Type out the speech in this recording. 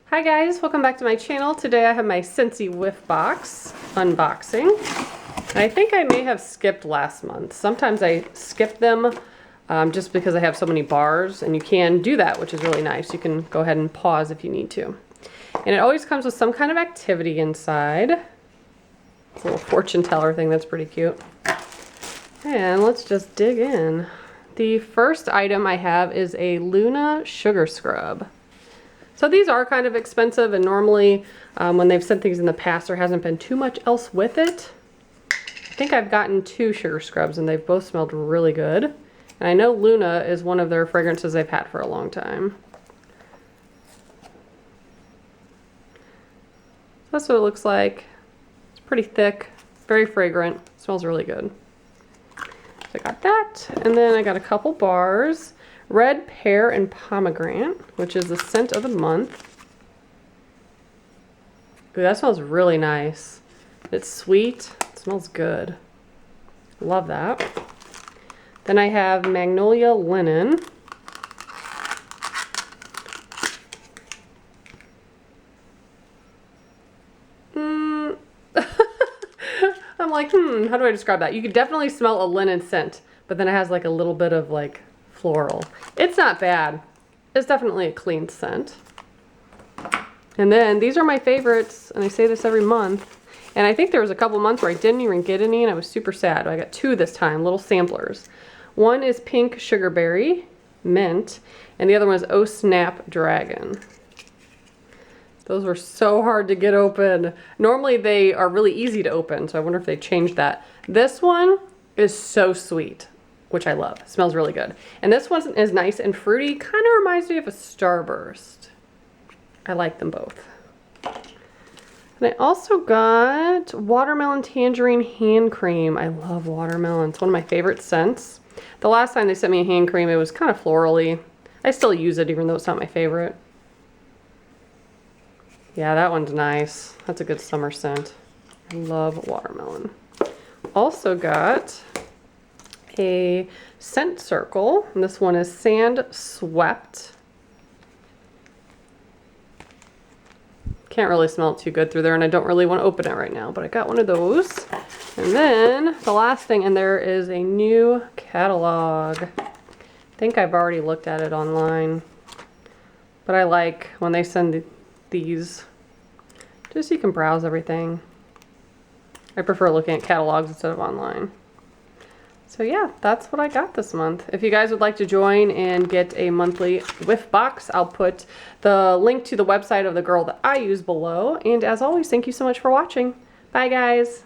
Hi guys, welcome back to my channel. Today I have my Scentsy Whiff Box unboxing. And I think I may have skipped last month. Sometimes I skip them just because I have so many bars, and you can do that, which is really nice. You can go ahead and pause if you need to. And it always comes with some kind of activity inside. It's a little fortune teller thing that's pretty cute. And let's just dig in. The first item I have is a Luna Sugar Scrub. So these are kind of expensive, and normally when they've sent things in the past, there hasn't been too much else with it. I think I've gotten 2 sugar scrubs and they've both smelled really good. And I know Luna is one of their fragrances they've had for a long time. So that's what it looks like. It's pretty thick, very fragrant, smells really good. So I got that, and then I got a couple bars. Red Pear and Pomegranate, which is the scent of the month. Ooh, that smells really nice. It's sweet, it smells good. Love that. Then I have Magnolia Linen. I'm like, how do I describe that? You could definitely smell a linen scent, but then it has like a little bit of like floral. It's not bad. It's definitely a clean scent. And then these are my favorites, and I say this every month. And I think there was a couple months where I didn't even get any, and I was super sad. I got 2 this time, little samplers. One is Pink Sugarberry Mint, and the other one is Oh Snap Dragon. Those were so hard to get open. Normally they are really easy to open, so I wonder if they changed that. This one is so sweet, which I love. It smells really good. And this one is nice and fruity. Kind of reminds me of a Starburst. I like them both. And I also got Watermelon Tangerine Hand Cream. I love watermelon. It's one of my favorite scents. The last time they sent me a hand cream, it was kind of florally. I still use it even though it's not my favorite. Yeah, that one's nice. That's a good summer scent. I love watermelon. Also got a scent circle, and this one is Sand Swept. Can't really smell it too good through there, and I don't really want to open it right now, but I got one of those. And then the last thing in there is a new catalog. I think I've already looked at it online, but I like when they send these, just so you can browse everything. I prefer looking at catalogs instead of online. So yeah, that's what I got this month. If you guys would like to join and get a monthly whiff box, I'll put the link to the website of the girl that I use below. And as always, thank you so much for watching. Bye guys.